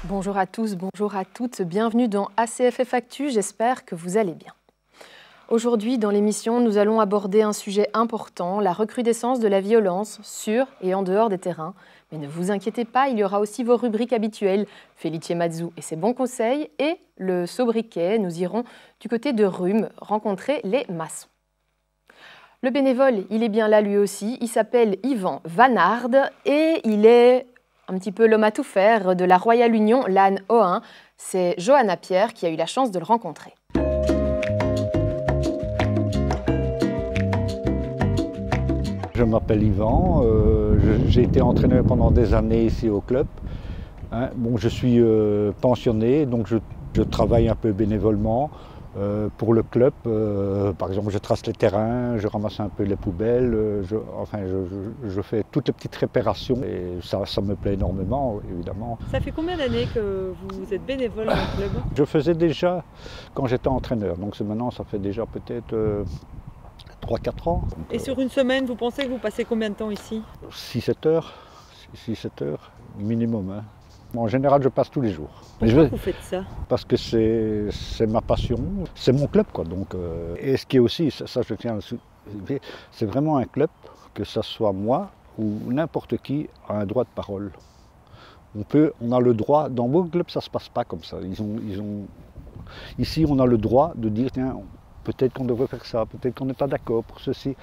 Bonjour à tous, bonjour à toutes, bienvenue dans ACFF Actu, j'espère que vous allez bien. Aujourd'hui, dans l'émission, nous allons aborder un sujet important, la recrudescence de la violence sur et en dehors des terrains. Mais ne vous inquiétez pas, il y aura aussi vos rubriques habituelles, Felice Mazou et ses bons conseils, et le sobriquet, nous irons du côté de Rhume rencontrer les maçons. Le bénévole, il est bien là lui aussi, il s'appelle Yvan Vanard et il est un petit peu l'homme à tout faire de la Royale Union LAN O1. C'est Johanna Pierre qui a eu la chance de le rencontrer. Je m'appelle Yvan, j'ai été entraîneur pendant des années ici au club. Bon, je suis pensionné, donc je travaille un peu bénévolement pour le club. Par exemple, je trace les terrains, je ramasse un peu les poubelles, je fais toutes les petites réparations et ça me plaît énormément, évidemment. Ça fait combien d'années que vous êtes bénévole dans le club? Je faisais déjà quand j'étais entraîneur, donc maintenant ça fait déjà peut-être 3-4 ans. Et sur une semaine, vous pensez que vous passez combien de temps ici? 6-7 heures, 6-7 heures minimum. Hein. En général, je passe tous les jours. Pourquoi vous faites ça? Parce que c'est ma passion, c'est mon club, quoi. Donc, et ce qui est aussi, ça je tiens à le souligner, c'est vraiment un club, que ce soit moi ou n'importe qui a un droit de parole. On a le droit, dans beaucoup de clubs ça ne se passe pas comme ça. Ici on a le droit de dire, tiens, peut-être qu'on devrait faire ça, peut-être qu'on n'est pas d'accord pour ceci.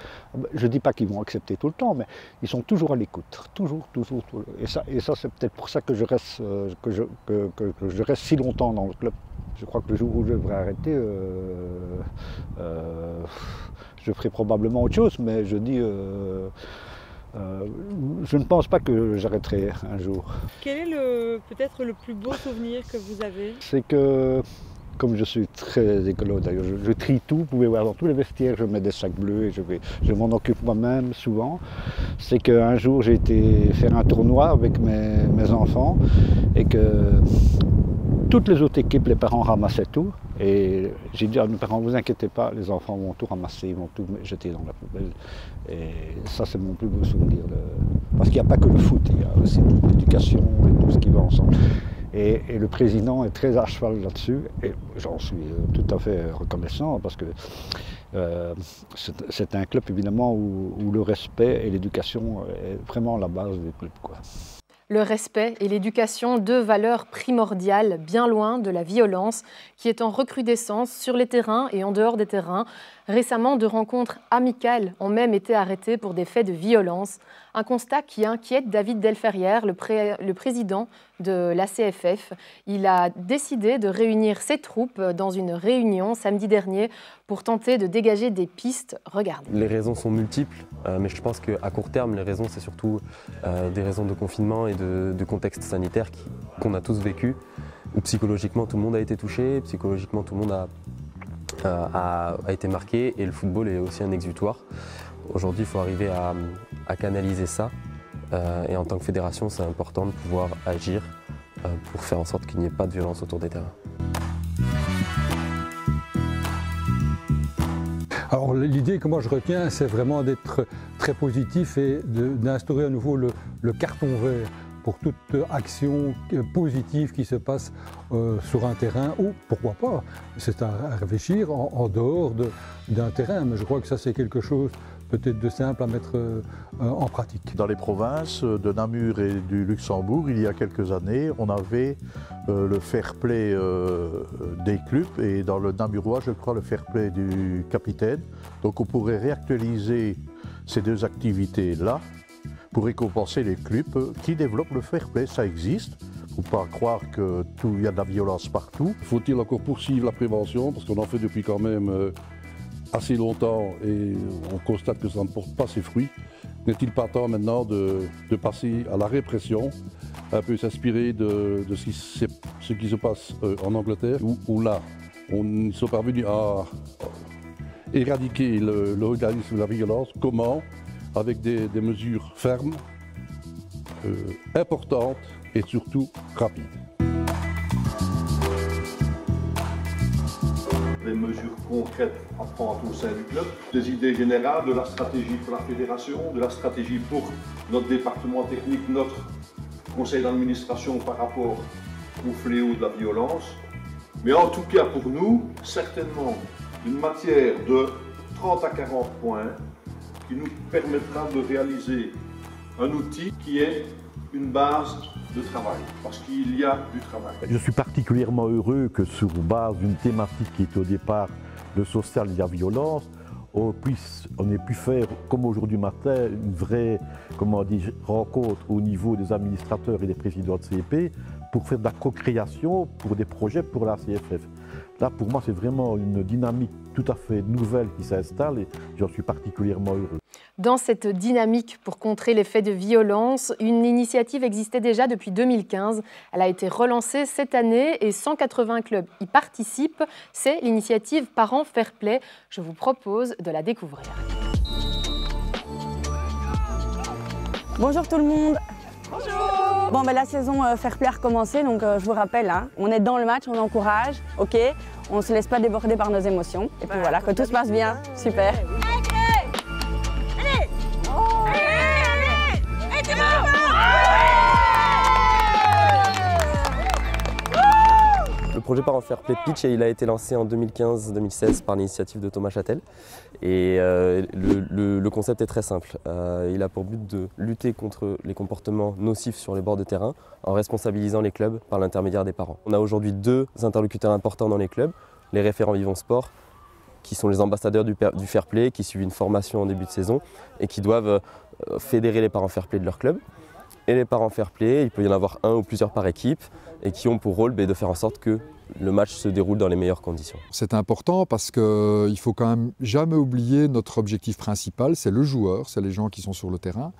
Je ne dis pas qu'ils vont accepter tout le temps, mais ils sont toujours à l'écoute, toujours. Et ça c'est peut-être pour ça que je reste, que je reste si longtemps dans le club. Je crois que le jour où je devrais arrêter, je ferai probablement autre chose, mais je dis, je ne pense pas que j'arrêterai un jour. Quel est peut-être le plus beau souvenir que vous avez? C'est que, comme je suis très écolo d'ailleurs, je trie tout, vous pouvez voir dans tous les vestiaires, je mets des sacs bleus et je m'en occupe moi-même souvent. C'est qu'un jour j'ai été faire un tournoi avec mes enfants et que toutes les autres équipes, les parents ramassaient tout. Et j'ai dit à mes parents, ne vous inquiétez pas, les enfants vont tout ramasser, ils vont tout jeter dans la poubelle. Et ça c'est mon plus beau souvenir. Parce qu'il n'y a pas que le foot, il y a aussi toute l'éducation et tout ce qui va ensemble. Et le président est très à cheval là-dessus et j'en suis tout à fait reconnaissant parce que c'est un club évidemment où le respect et l'éducation est vraiment la base du club, quoi. Le respect et l'éducation, deux valeurs primordiales, bien loin de la violence, qui est en recrudescence sur les terrains et en dehors des terrains. Récemment, deux rencontres amicales ont même été arrêtées pour des faits de violence. Un constat qui inquiète David Delferrière, le président de l'ACFF. Il a décidé de réunir ses troupes dans une réunion samedi dernier pour tenter de dégager des pistes. Regardez. Les raisons sont multiples, mais je pense qu'à court terme, les raisons, c'est surtout des raisons de confinement et de contexte sanitaire qu'on a tous vécu, où psychologiquement tout le monde a été touché, psychologiquement tout le monde a été marqué, et le football est aussi un exutoire. Aujourd'hui, il faut arriver à canaliser ça, et en tant que fédération, c'est important de pouvoir agir pour faire en sorte qu'il n'y ait pas de violence autour des terrains. Alors l'idée que moi je retiens, c'est vraiment d'être très positif et d'instaurer à nouveau le carton vert pour toute action positive qui se passe sur un terrain ou, pourquoi pas, c'est à réfléchir en dehors d'un terrain, mais je crois que ça c'est quelque chose peut-être de simple à mettre en pratique. Dans les provinces de Namur et du Luxembourg, il y a quelques années, on avait le fair play des clubs et dans le namurois, je crois, le fair play du capitaine. Donc on pourrait réactualiser ces deux activités-là pour récompenser les clubs qui développent le fair play. Ça existe. Il ne faut pas croire qu'il y a de la violence partout. Faut-il encore poursuivre la prévention parce qu'on en fait depuis quand même assez longtemps et on constate que ça ne porte pas ses fruits. N'est-il pas temps maintenant de passer à la répression, un peu s'inspirer de ce qui se passe en Angleterre, où là, ils sont parvenus à éradiquer l'organisme de la violence. Comment? Avec des mesures fermes, importantes et surtout rapides. Les mesures concrètes à prendre au sein du club, des idées générales, de la stratégie pour la fédération, de la stratégie pour notre département technique, notre conseil d'administration par rapport au fléau de la violence. Mais en tout cas pour nous, certainement une matière de 30 à 40 points qui nous permettra de réaliser un outil qui est une base de travail, parce qu'il y a du travail. Je suis particulièrement heureux que sur base d'une thématique qui était au départ le social et la violence, on ait pu faire, comme aujourd'hui matin, une vraie rencontre au niveau des administrateurs et des présidents de CEP pour faire de la co-création pour des projets pour la CFF. Là, pour moi, c'est vraiment une dynamique tout à fait nouvelle qui s'installe et j'en suis particulièrement heureux. Dans cette dynamique pour contrer les faits de violence, une initiative existait déjà depuis 2015. Elle a été relancée cette année et 180 clubs y participent. C'est l'initiative Parents Fair Play. Je vous propose de la découvrir. Bonjour tout le monde. Bonjour. Bon, la saison Fair Play a recommencé, donc je vous rappelle, hein, on est dans le match, on encourage, ok, on ne se laisse pas déborder par nos émotions. Et puis voilà, que tout se passe bien, super. Le projet Parents Fair Play Pitch, il a été lancé en 2015-2016 par l'initiative de Thomas Châtel. Et le concept est très simple. Il a pour but de lutter contre les comportements nocifs sur les bords de terrain en responsabilisant les clubs par l'intermédiaire des parents. On a aujourd'hui 2 interlocuteurs importants dans les clubs, les référents Vivons Sport, qui sont les ambassadeurs du Fair Play, qui suivent une formation en début de saison et qui doivent fédérer les parents Fair Play de leur club. Et les parents Fair Play, il peut y en avoir un ou plusieurs par équipe et qui ont pour rôle de faire en sorte que le match se déroule dans les meilleures conditions. C'est important parce qu'il ne faut quand même jamais oublier notre objectif principal, c'est le joueur, c'est les gens qui sont sur le terrain.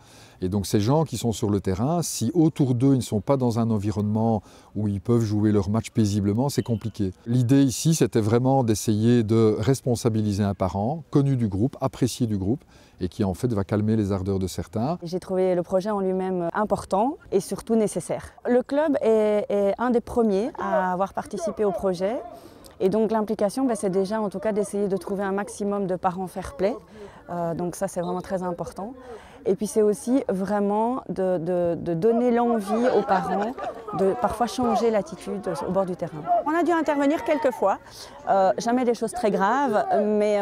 Et donc ces gens qui sont sur le terrain, si autour d'eux ils ne sont pas dans un environnement où ils peuvent jouer leur match paisiblement, c'est compliqué. L'idée ici, c'était vraiment d'essayer de responsabiliser un parent, connu du groupe, apprécié du groupe, et qui en fait va calmer les ardeurs de certains. J'ai trouvé le projet en lui-même important et surtout nécessaire. Le club est un des premiers à avoir participé au projet. Et donc l'implication, c'est déjà en tout cas d'essayer de trouver un maximum de parents fair play. Donc ça, c'est vraiment très important. Et puis c'est aussi vraiment de donner l'envie aux parents de parfois changer l'attitude au bord du terrain. On a dû intervenir quelques fois, jamais des choses très graves, mais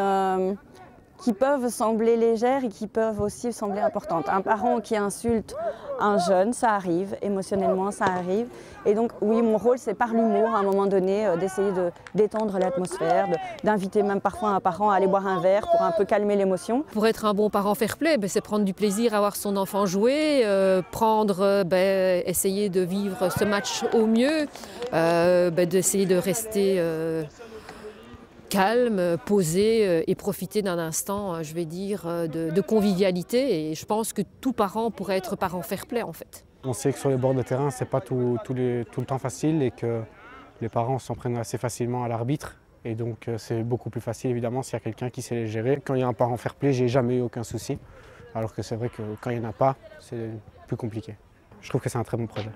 qui peuvent sembler légères et qui peuvent aussi sembler importantes. Un parent qui insulte un jeune, ça arrive, émotionnellement ça arrive. Et donc oui, mon rôle c'est par l'humour à un moment donné d'essayer de détendre l'atmosphère, d'inviter même parfois un parent à aller boire un verre pour un peu calmer l'émotion. Pour être un bon parent fair play, c'est prendre du plaisir à voir son enfant jouer, essayer de vivre ce match au mieux, d'essayer de rester calme, posé et profiter d'un instant, je vais dire, de convivialité. Et je pense que tout parent pourrait être parent fair play en fait. On sait que sur les bords de terrain, c'est pas tout le temps facile et que les parents s'en prennent assez facilement à l'arbitre. Et donc c'est beaucoup plus facile évidemment s'il y a quelqu'un qui sait les gérer. Quand il y a un parent fair play, j'ai jamais eu aucun souci. Alors que c'est vrai que quand il n'y en a pas, c'est plus compliqué. Je trouve que c'est un très bon projet.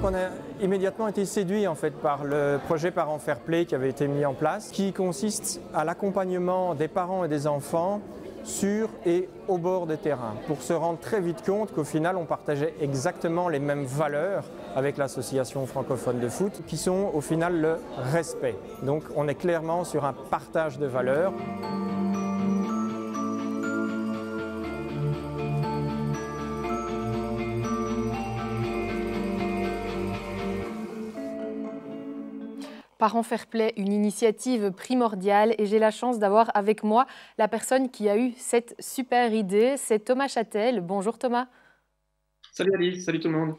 On a immédiatement été séduit en fait par le projet Parents Fair Play qui avait été mis en place, qui consiste à l'accompagnement des parents et des enfants sur et au bord des terrains, pour se rendre très vite compte qu'au final on partageait exactement les mêmes valeurs avec l'association francophone de foot, qui sont au final le respect. Donc on est clairement sur un partage de valeurs. Parents Fair Play, une initiative primordiale et j'ai la chance d'avoir avec moi la personne qui a eu cette super idée, c'est Thomas Châtel. Bonjour Thomas. Salut Alice, salut tout le monde.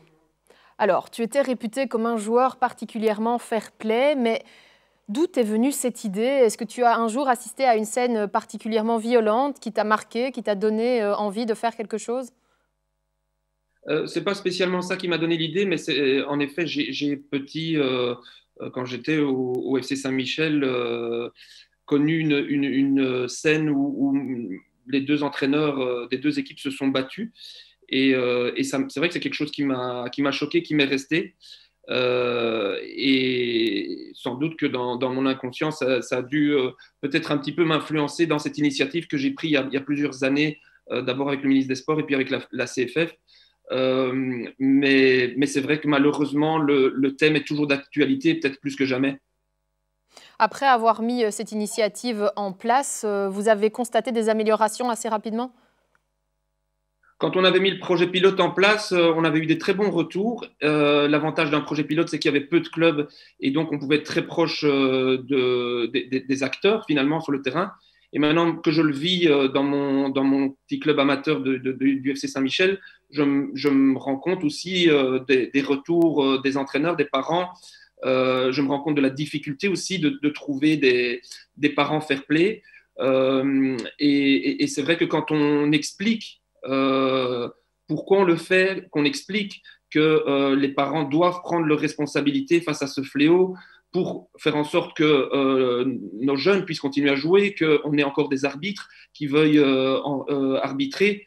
Alors, tu étais réputé comme un joueur particulièrement fair play, mais d'où t'est venue cette idée? Est-ce que tu as un jour assisté à une scène particulièrement violente qui t'a marqué, qui t'a donné envie de faire quelque chose? C'est pas spécialement ça qui m'a donné l'idée, mais en effet, j'ai petit... quand j'étais au FC Saint-Michel, connu une scène où les deux entraîneurs des deux équipes se sont battus. Et c'est vrai que c'est quelque chose qui m'a choqué, qui m'est resté. Et sans doute que dans mon inconscient, ça a dû peut-être un petit peu m'influencer dans cette initiative que j'ai prise il y a plusieurs années, d'abord avec le ministre des Sports et puis avec la CFF. Mais c'est vrai que malheureusement, le thème est toujours d'actualité, peut-être plus que jamais. Après avoir mis cette initiative en place, vous avez constaté des améliorations assez rapidement ? Quand on avait mis le projet pilote en place, on avait eu des très bons retours. L'avantage d'un projet pilote, c'est qu'il y avait peu de clubs et donc on pouvait être très proche des acteurs finalement sur le terrain. Et maintenant que je le vis dans mon petit club amateur du FC Saint-Michel, je me rends compte aussi des retours des entraîneurs, des parents. Je me rends compte de la difficulté aussi de trouver des parents fair-play. Et c'est vrai que quand on explique pourquoi on le fait, qu'on explique que les parents doivent prendre leurs responsabilités face à ce fléau pour faire en sorte que nos jeunes puissent continuer à jouer, qu'on ait encore des arbitres qui veuillent arbitrer.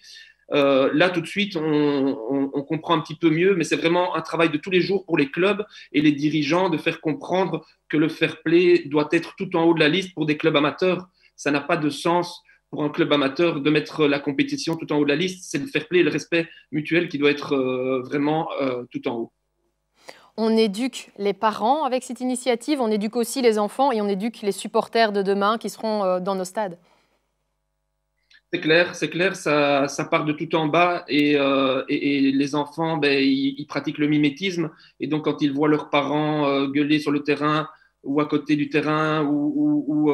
Là, tout de suite, on comprend un petit peu mieux, mais c'est vraiment un travail de tous les jours pour les clubs et les dirigeants de faire comprendre que le fair play doit être tout en haut de la liste pour des clubs amateurs. Ça n'a pas de sens pour un club amateur de mettre la compétition tout en haut de la liste. C'est le fair play et le respect mutuel qui doit être vraiment tout en haut. On éduque les parents avec cette initiative, on éduque aussi les enfants et on éduque les supporters de demain qui seront dans nos stades. C'est clair, ça part de tout en bas et les enfants, ils pratiquent le mimétisme et donc quand ils voient leurs parents gueuler sur le terrain ou à côté du terrain ou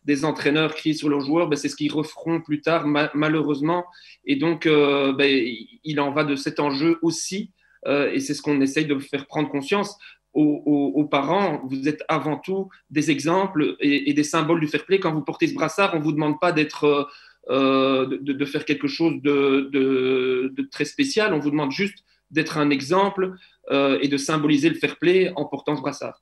des entraîneurs crient sur leurs joueurs, c'est ce qu'ils referont plus tard malheureusement et donc il en va de cet enjeu aussi et c'est ce qu'on essaye de faire prendre conscience aux parents. Vous êtes avant tout des exemples et des symboles du fair play. Quand vous portez ce brassard, on ne vous demande pas d'être de faire quelque chose de très spécial. On vous demande juste d'être un exemple et de symboliser le fair play en portant ce brassard.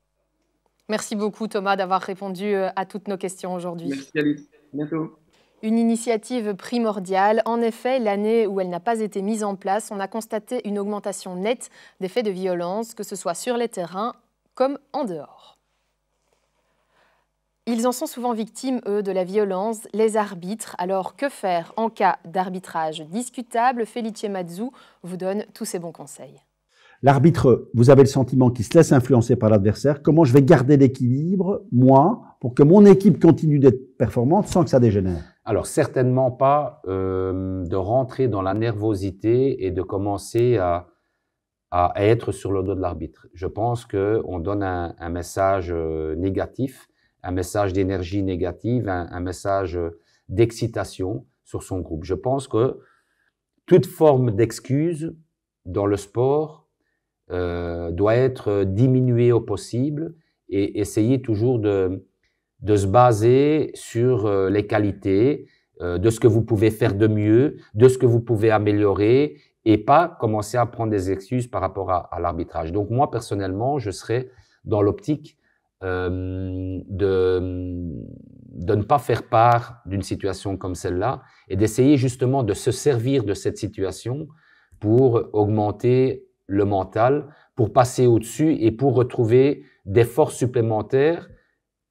Merci beaucoup Thomas d'avoir répondu à toutes nos questions aujourd'hui. Merci Alice, à bientôt. Une initiative primordiale. En effet, l'année où elle n'a pas été mise en place, on a constaté une augmentation nette des faits de violence, que ce soit sur les terrains comme en dehors. Ils en sont souvent victimes, eux, de la violence, les arbitres. Alors, que faire en cas d'arbitrage discutable? Felice Mazzu vous donne tous ses bons conseils. L'arbitre, vous avez le sentiment qu'il se laisse influencer par l'adversaire. Comment je vais garder l'équilibre, moi, pour que mon équipe continue d'être performante sans que ça dégénère? Alors, certainement pas de rentrer dans la nervosité et de commencer à être sur le dos de l'arbitre. Je pense qu'on donne un message négatif, un message d'énergie négative, un message d'excitation sur son groupe. Je pense que toute forme d'excuse dans le sport doit être diminuée au possible et essayer toujours de se baser sur les qualités, de ce que vous pouvez faire de mieux, de ce que vous pouvez améliorer et pas commencer à prendre des excuses par rapport à l'arbitrage. Donc moi, personnellement, je serais dans l'optique de ne pas faire part d'une situation comme celle-là et d'essayer justement de se servir de cette situation pour augmenter le mental, pour passer au-dessus et pour retrouver des forces supplémentaires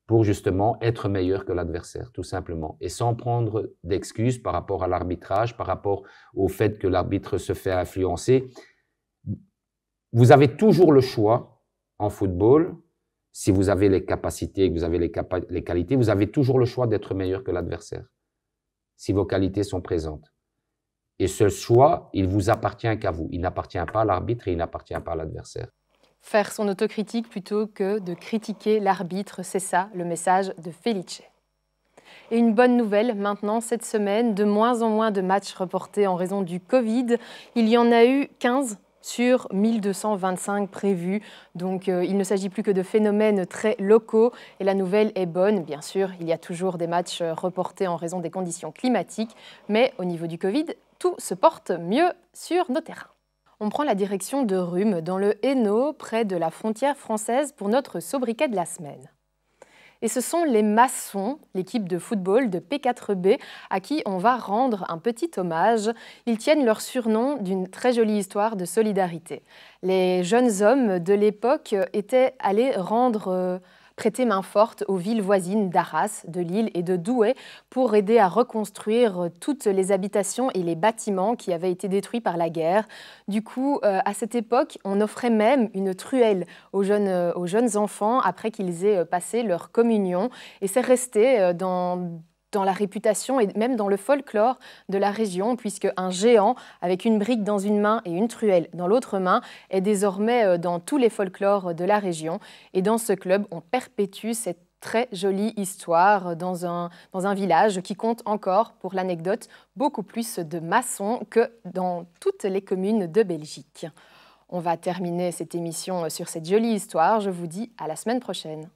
pour justement être meilleur que l'adversaire, tout simplement. Et sans prendre d'excuses par rapport à l'arbitrage, par rapport au fait que l'arbitre se fait influencer. Vous avez toujours le choix en football, si vous avez les capacités, que vous avez les qualités, vous avez toujours le choix d'être meilleur que l'adversaire, si vos qualités sont présentes. Et ce choix, il vous appartient qu'à vous. Il n'appartient pas à l'arbitre et il n'appartient pas à l'adversaire. Faire son autocritique plutôt que de critiquer l'arbitre, c'est ça le message de Felice. Et une bonne nouvelle maintenant, cette semaine, de moins en moins de matchs reportés en raison du Covid. Il y en a eu 15 sur 1225 prévus. Donc il ne s'agit plus que de phénomènes très locaux. Et la nouvelle est bonne, bien sûr, il y a toujours des matchs reportés en raison des conditions climatiques. Mais au niveau du Covid, tout se porte mieux sur nos terrains. On prend la direction de Rume, dans le Hainaut, près de la frontière française, pour notre sobriquet de la semaine. Et ce sont les Maçons, l'équipe de football de P4B, à qui on va rendre un petit hommage. Ils tiennent leur surnom d'une très jolie histoire de solidarité. Les jeunes hommes de l'époque étaient allés prêter main forte aux villes voisines d'Arras, de Lille et de Douai pour aider à reconstruire toutes les habitations et les bâtiments qui avaient été détruits par la guerre. Du coup, à cette époque, on offrait même une truelle aux jeunes enfants après qu'ils aient passé leur communion. Et c'est resté dans la réputation et même dans le folklore de la région, puisque un géant avec une brique dans une main et une truelle dans l'autre main est désormais dans tous les folklores de la région. Et dans ce club, on perpétue cette très jolie histoire dans un village qui compte encore, pour l'anecdote, beaucoup plus de maçons que dans toutes les communes de Belgique. On va terminer cette émission sur cette jolie histoire. Je vous dis à la semaine prochaine.